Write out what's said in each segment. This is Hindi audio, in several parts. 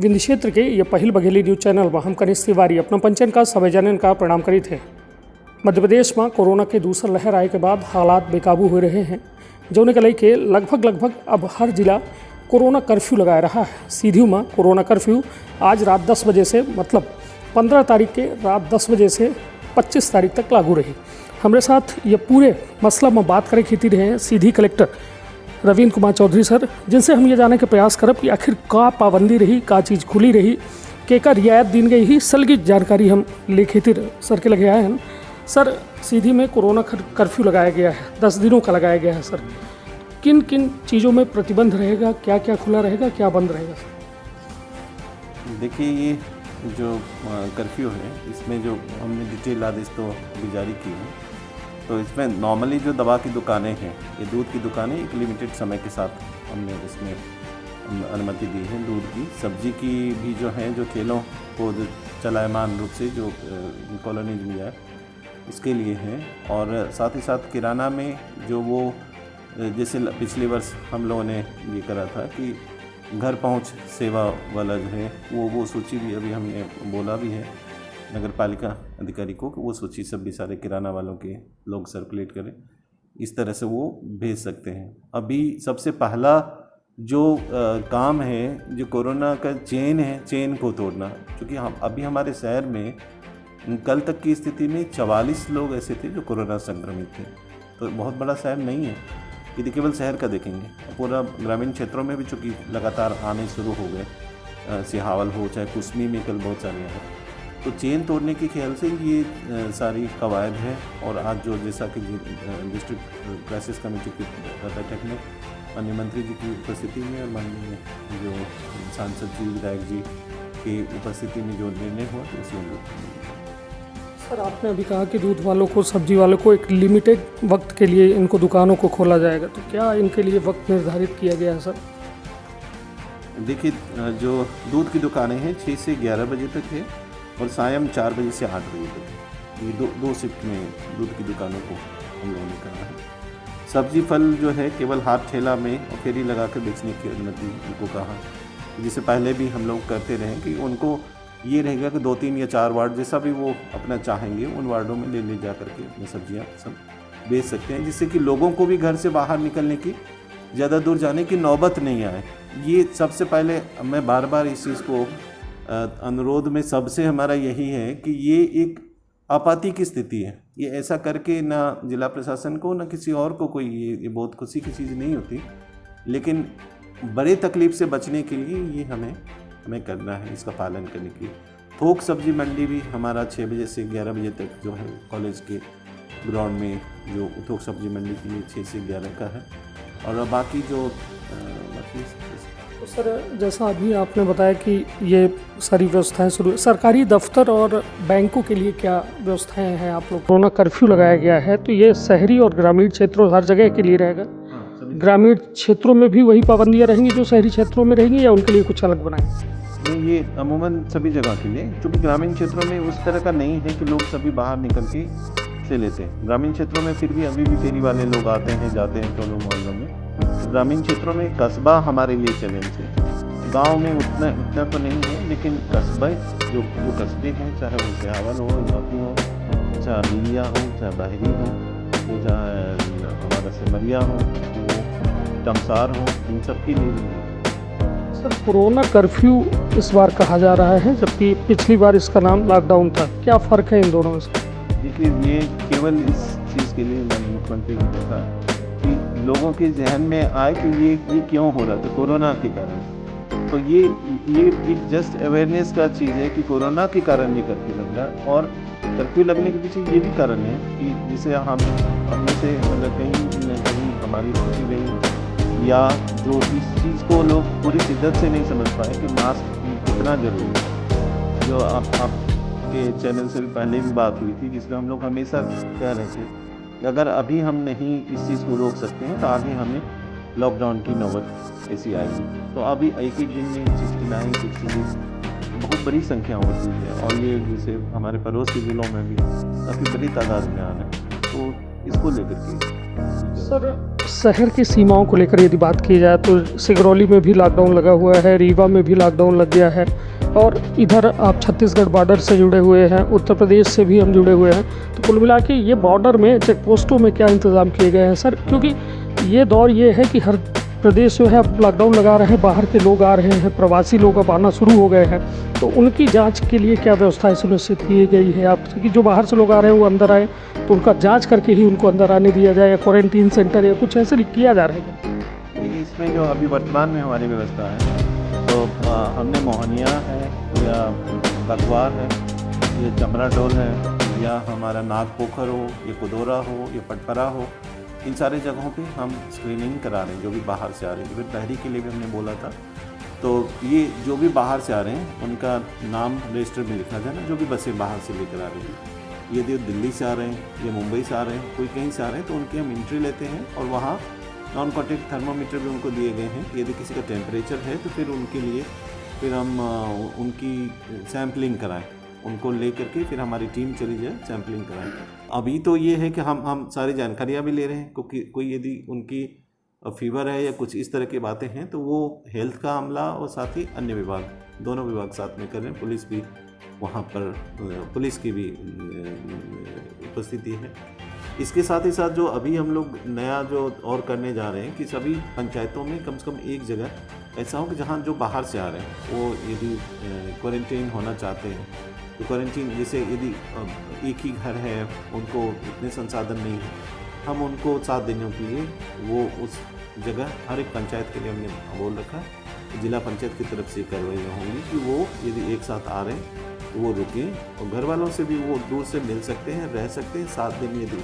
विंध्य क्षेत्र के ये पहिल बघेली न्यूज चैनल में हम कनिष्ठ तिवारी अपना पंचन का सभी जनन का प्रणाम करी थे। मध्य प्रदेश में कोरोना के दूसर लहर आए के बाद हालात बेकाबू हो रहे हैं, जो के लेके लगभग अब हर जिला कोरोना कर्फ्यू लगाया रहा है। सीधी में कोरोना कर्फ्यू आज रात 10 बजे से मतलब 15 तारीख के रात 10 बजे से 25 तारीख तक लागू रही। हमारे साथ ये पूरे मसला में बात करें खीती रहे हैं सीधी कलेक्टर रवींद्र कुमार चौधरी सर, जिनसे हम ये जानने के प्रयास करब कि आखिर का पाबंदी रही, का चीज़ खुली रही, केका रियायत दिन गई ही सल की जानकारी हम ले खेती सर के लगे आए हैं। सर, सीधी में कोरोना कर्फ्यू लगाया गया है, 10 दिनों का लगाया गया है। सर, किन किन चीज़ों में प्रतिबंध रहेगा, क्या क्या खुला रहेगा, क्या बंद रहेगा? देखिए, ये जो कर्फ्यू है इसमें जो हमने डिटेल आदेश तो अभी जारी की है, तो इसमें नॉर्मली जो दवा की दुकानें हैं, ये दूध की दुकानें एक लिमिटेड समय के साथ हमने इसमें अनुमति दी है। दूध की, सब्जी की भी जो है, जो ठेलों को चलायमान रूप से जो कॉलोनीज में जाए उसके लिए है। और साथ ही साथ किराना में जो वो जैसे पिछले वर्ष हम लोगों ने ये करा था कि घर पहुंच सेवा वाला जो है वो सूची भी अभी हमने बोला भी है नगर पालिका अधिकारी को कि वो सूची सब भी सारे किराना वालों के लोग सर्कुलेट करें, इस तरह से वो भेज सकते हैं। अभी सबसे पहला जो काम है, जो कोरोना का चेन है, चेन को तोड़ना, क्योंकि हम अभी हमारे शहर में कल तक की स्थिति में 44 लोग ऐसे थे जो कोरोना संक्रमित थे। तो बहुत बड़ा शहर नहीं है, यदि केवल शहर का देखेंगे, पूरा ग्रामीण क्षेत्रों में भी चूँकि लगातार आने शुरू हो गए, सिहावल हो चाहे कुसमी में कल बहुत सारे हैं, तो चेन तोड़ने के ख्याल से ये सारी कवायद है। और आज जो जैसा कि डिस्ट्रिक्ट क्राइसिस कमेटी की बैठक में माननीय मंत्री जी की उपस्थिति में और माननीय जो सांसद जी, विधायक जी की उपस्थिति में जो निर्णय हुआ, तो उसी अनुरूप। सर, आपने अभी कहा कि दूध वालों को, सब्जी वालों को एक लिमिटेड वक्त के लिए इनको दुकानों को खोला जाएगा, तो क्या इनके लिए वक्त निर्धारित किया गया है? सर, देखिए, जो दूध की दुकानें हैं 6 से 11 बजे तक है और सायं 4 बजे से 8 बजे तक। ये दो शिफ्ट में दूध की दुकानों को हम लोगों ने कहा है। सब्जी फल जो है केवल हाथ ठेला में और फेरी लगा कर बेचने की अनुमति उनको कहा, जिससे पहले भी हम लोग करते रहे कि उनको ये रहेगा कि 2, 3 या 4 वार्ड जैसा भी वो अपना चाहेंगे उन वार्डों में ले जा करके अपनी सब्जियां सब बेच सकते हैं, जिससे कि लोगों को भी घर से बाहर निकलने की, ज़्यादा दूर जाने की नौबत नहीं आए। ये सबसे पहले मैं बार बार इस चीज़ को अनुरोध में सबसे हमारा यही है कि ये एक आपाती की स्थिति है। ये ऐसा करके ना जिला प्रशासन को ना किसी और को कोई ये बहुत खुशी की चीज़ नहीं होती, लेकिन बड़े तकलीफ से बचने के लिए ये हमें करना है, इसका पालन करने के लिए। थोक सब्जी मंडी भी हमारा 6 बजे से 11 बजे तक जो है कॉलेज के ग्राउंड में जो थोक सब्जी मंडी के लिए 6 से 11 का है। और बाकी जो तो सर, जैसा अभी आपने बताया कि ये सारी व्यवस्थाएं शुरू, सरकारी दफ्तर और बैंकों के लिए क्या व्यवस्थाएं हैं आप लोग? कोरोना कर्फ्यू लगाया गया है, तो ये शहरी और ग्रामीण क्षेत्रों हर जगह के लिए रहेगा? ग्रामीण क्षेत्रों में भी वही पाबंदियां रहेंगी जो शहरी क्षेत्रों में रहेंगी, या उनके लिए कुछ अलग बनाएंगे? नहीं, ये अमूमन सभी जगह के लिए, क्योंकि ग्रामीण क्षेत्रों में उस तरह का नहीं है कि लोग सभी बाहर निकल के से लेते हैं। ग्रामीण क्षेत्रों में फिर भी अभी भी फेरी वाले लोग आते हैं, जाते हैं टोलों मोहल्लों में। ग्रामीण क्षेत्रों में कस्बा हमारे लिए चैलेंज है, गांव में उतना तो नहीं है, लेकिन कस्बे जो कस्बे हैं, चाहे वो सिहावल हो, झांसी हो, चाहे मीलिया हो, चाहे बहरी हो, चाहे हमारा सिमरिया हो, टमसार हो, इन सब के लिए। सर, कोरोना कर्फ्यू इस बार कहा जा रहा है, जबकि पिछली बार इसका नाम लॉकडाउन था। क्या फ़र्क है इन दोनों में? देखिए, ये केवल इस चीज़ के लिए माननीय मुख्यमंत्री ने कहा कि लोगों के जहन में आए कि ये क्यों हो रहा था, कोरोना के कारण। तो ये एक जस्ट अवेयरनेस का चीज़ है कि कोरोना के कारण ये कर्फ्यू लग रहा है। और कर्फ्यू लगने के पीछे ये भी कारण है कि जिसे हम में से मतलब कहीं न कहीं हमारी सोची रही, या जो इस चीज़ को लोग पूरी शिद्दत से नहीं समझ पाए कि मास्क कितना ज़रूरी है। जो आपके चैनल से पहले भी बात हुई थी, जिसमें हम लोग हमेशा कह रहे थे कि अगर अभी हम नहीं इस चीज़ को रोक सकते हैं तो आगे हमें लॉकडाउन की नौबत ऐसी आएगी। तो अभी एक दिन में 69, 66 बहुत बड़ी संख्या होती है, और ये जैसे हमारे पड़ोस के ज़िलों में भी काफ़ी बड़ी तादाद में आ रहे हैं। तो इसको लेकर के सर, शहर की सीमाओं को लेकर यदि बात की जाए तो सिगरौली में भी लॉकडाउन लगा हुआ है, रीवा में भी लॉकडाउन लग गया है और इधर आप छत्तीसगढ़ बॉर्डर से जुड़े हुए हैं, उत्तर प्रदेश से भी हम जुड़े हुए हैं। तो कुल मिला के ये बॉर्डर में चेक पोस्टों में क्या इंतज़ाम किए गए हैं सर? क्योंकि ये दौर ये है कि हर प्रदेश जो है अब लॉकडाउन लगा रहे हैं, बाहर के लोग आ रहे हैं, प्रवासी लोग अब आना शुरू हो गए हैं, तो उनकी जांच के लिए क्या व्यवस्थाएं सुनिश्चित की गई है आप कि जो बाहर से लोग आ रहे हैं वो अंदर आए तो उनका जांच करके ही उनको अंदर आने दिया जाए, या क्वारंटीन सेंटर या कुछ ऐसे किया जा रहा है क्या? देखिए, इसमें जो अभी वर्तमान में हमारी व्यवस्था है तो हमने मोहनिया है या बकवार है, ये चमरा डोल है, या हमारा नागपोखर हो, ये कुदोरा हो, ये पटपरा हो, इन सारे जगहों पे हम स्क्रीनिंग करा रहे हैं जो भी बाहर से आ रहे हैं। फिर बहरी के लिए भी हमने बोला था, तो ये जो भी बाहर से आ रहे हैं उनका नाम रजिस्टर में लिखा जाए ना, जो भी बसें बाहर से लेकर आ रही हैं। यदि दिल्ली से आ रहे हैं या मुंबई से आ रहे हैं, कोई कहीं से आ रहे हैं, तो उनकी हम एंट्री लेते हैं और वहाँ नॉन कॉन्टैक्ट थर्मामीटर भी उनको दिए गए हैं। यदि किसी का टेम्परेचर है तो फिर उनके लिए फिर हम उनकी सैम्पलिंग कराएं, उनको ले करके फिर हमारी टीम चली जाए सैम्पलिंग कराएं। अभी तो ये है कि हम सारी जानकारियाँ भी ले रहे हैं, क्योंकि कोई यदि उनकी फीवर है या कुछ इस तरह की बातें हैं तो वो हेल्थ का अमला और साथ ही अन्य विभाग, दोनों विभाग साथ में कर रहे हैं। पुलिस भी वहाँ पर, पुलिस की भी उपस्थिति है। इसके साथ ही साथ जो अभी हम लोग नया जो और करने जा रहे हैं कि सभी पंचायतों में कम से कम एक जगह ऐसा हो कि जहाँ जो बाहर से आ रहे हैं वो यदि क्वारंटीन होना चाहते हैं तो क्वारंटीन, जैसे यदि एक ही घर है, उनको इतने संसाधन नहीं है, हम उनको 7 दिनों के लिए वो उस जगह हर एक पंचायत के लिए हमने बोल रखा है, जिला पंचायत की तरफ से कार्रवाइयाँ होंगी कि वो यदि एक साथ आ रहे हैं तो वो रुकें, और घर वालों से भी वो दूर से मिल सकते हैं, रह सकते हैं। 7 दिन यदि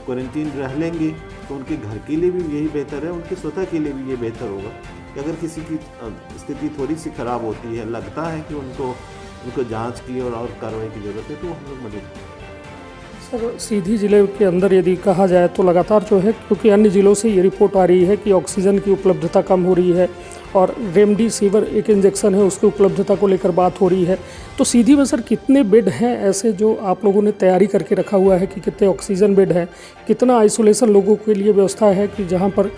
क्वारंटीन रह लेंगे तो उनके घर के लिए भी यही बेहतर है, उनके स्वतः के लिए भी ये बेहतर होगा कि अगर किसी की स्थिति थोड़ी सी ख़राब होती है, लगता है कि उनको जांच की और कार्रवाई की ज़रूरत है, तो हम लोग मदद करें। सर, सीधी ज़िले के अंदर यदि कहा जाए तो लगातार जो है, क्योंकि अन्य ज़िलों से ये रिपोर्ट आ रही है कि ऑक्सीजन की उपलब्धता कम हो रही है और रेमडेसिविर एक इंजेक्शन है उसकी उपलब्धता को लेकर बात हो रही है, तो सीधी में सर कितने बेड हैं ऐसे जो आप लोगों ने तैयारी करके रखा हुआ है कि कितने ऑक्सीजन बेड हैं, कितना आइसोलेशन लोगों के लिए व्यवस्था है कि जहाँ पर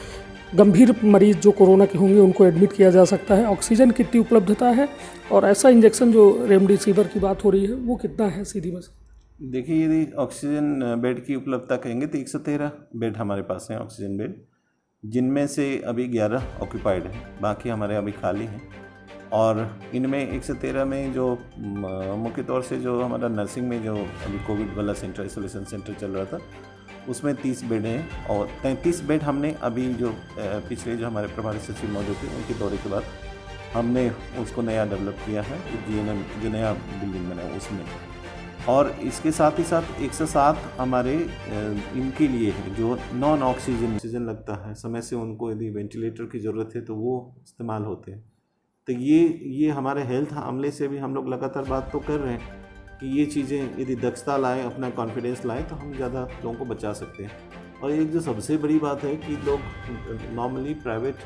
गंभीर मरीज जो कोरोना के होंगे उनको एडमिट किया जा सकता है, ऑक्सीजन कितनी उपलब्धता है, और ऐसा इंजेक्शन जो रेमडेसिविर की बात हो रही है वो कितना है सीधी में? देखिए, यदि ऑक्सीजन बेड की उपलब्धता कहेंगे तो 113 बेड हमारे पास हैं ऑक्सीजन बेड, जिनमें से अभी 11 ऑक्यूपाइड हैं, बाकी हमारे अभी खाली हैं। और इनमें 113 में जो मुख्य तौर से जो हमारा नर्सिंग में जो अभी कोविड वाला सेंटर, आइसोलेशन सेंटर चल रहा था, उसमें 30 बेड हैं, और 33 बेड हमने अभी जो पिछले जो हमारे प्रभारी सचिव मौजूद थे उनके दौरे के बाद हमने उसको नया डेवलप किया है, GNM जो नया बिल्डिंग बना है उसमें। और इसके साथ ही साथ 107 हमारे इनके लिए है जो नॉन ऑक्सीजन लगता है, समय से उनको यदि वेंटिलेटर की ज़रूरत है तो वो इस्तेमाल होते हैं। तो ये हमारे हेल्थ अमले से भी हम लोग लगातार बात तो कर रहे हैं कि ये चीज़ें यदि दक्षता लाएँ, अपना कॉन्फिडेंस लाएँ, तो हम ज़्यादा लोगों को बचा सकते हैं। और एक जो सबसे बड़ी बात है कि लोग नॉर्मली प्राइवेट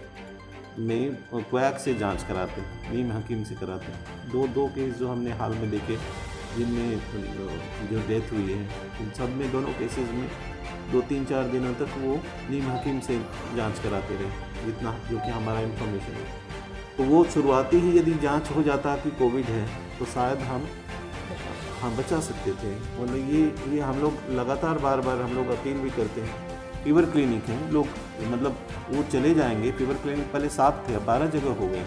में क्वैक से जांच कराते हैं, नीम हकीम से कराते हैं। दो केस जो हमने हाल में देखे जिनमें जो डेथ हुई है, उन सब में, दोनों केसेस में 2-3-4 दिनों तक वो नीम हकीम से जांच कराते रहे, जितना जो कि हमारा इन्फॉर्मेशन है। तो वो शुरुआती ही यदि जांच हो जाता कि कोविड है तो शायद हम बचा सकते थे। मतलब ये हम लोग लगातार बार हम लोग अपील भी करते हैं। फीवर क्लिनिक है, लोग मतलब वो चले जाएंगे, फीवर क्लिनिक पहले 7 थे, अब 12 जगह हो गए,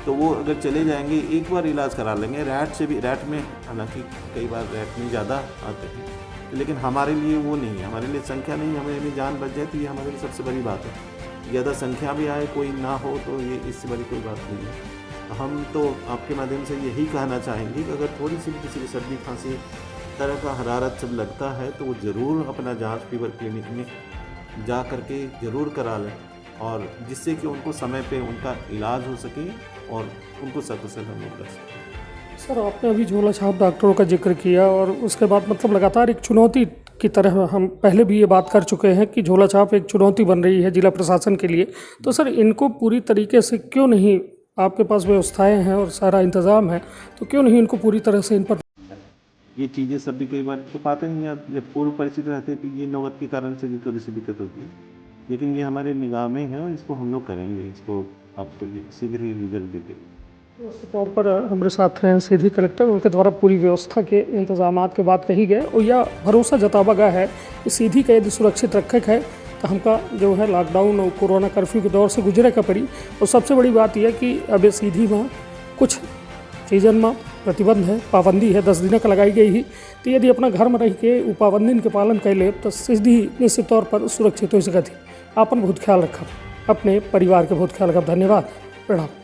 तो वो अगर चले जाएंगे एक बार इलाज करा लेंगे। रैट में हालांकि कई बार रैट में ज़्यादा आते हैं, लेकिन हमारे लिए वो नहीं है, हमारे लिए संख्या नहीं, हमें जान बच जाए तो ये हमारे लिए सबसे बड़ी बात है। ज़्यादा संख्या भी आए, कोई ना हो, तो ये इससे बड़ी कोई बात नहीं है। हम तो आपके माध्यम से यही कहना चाहेंगे कि अगर थोड़ी सी भी किसी की सर्दी खांसी तरह का हरारत सब लगता है तो वो ज़रूर अपना जांच फीवर क्लिनिक में जा करके ज़रूर करा लें, और जिससे कि उनको समय पे उनका इलाज हो सके और उनको सकुशल हम लोग कर सकें। सर, आपने अभी झोला छाप डॉक्टरों का जिक्र किया और उसके बाद मतलब लगातार एक चुनौती की तरह हम पहले भी ये बात कर चुके हैं कि झोला छाप एक चुनौती बन रही है जिला प्रशासन के लिए। तो सर, इनको पूरी तरीके से क्यों नहीं, आपके पास व्यवस्थाएं हैं और सारा इंतज़ाम है, तो क्यों नहीं इनको पूरी तरह से इन पर ये चीज़ें सभी कई बार तो पाते नहीं हैं, जब पूर्व परिचित रहते हैं कि ये नौबत के कारण से थोड़ी सी दिक्कत होती है, लेकिन ये हमारे निगाह में है और इसको हम लोग करेंगे, इसको आपको शीघ्र ही रिजल्ट देते हैं। निश्चित तौर पर हमारे साथ हैं सीधी कलेक्टर, उनके द्वारा पूरी व्यवस्था के इंतजामात के बात कही गए और यह भरोसा जतावा गया है कि सीधी का यदि सुरक्षित रखे है तो हमका जो है लॉकडाउन और कोरोना कर्फ्यू के दौर से गुजरे का पड़ी। और सबसे बड़ी बात यह कि अब सीधी में कुछ चीज़न में प्रतिबंध है, पाबंदी है, 10 दिन का लगाई गई ही। तो यदि अपना घर में रह के उ पाबंदी के पालन कर ले तो सीधी निश्चित तौर पर सुरक्षित हो सकती। आपन बहुत ख्याल रखब, अपने परिवार के बहुत ख्याल रखब। धन्यवाद, प्रणाम।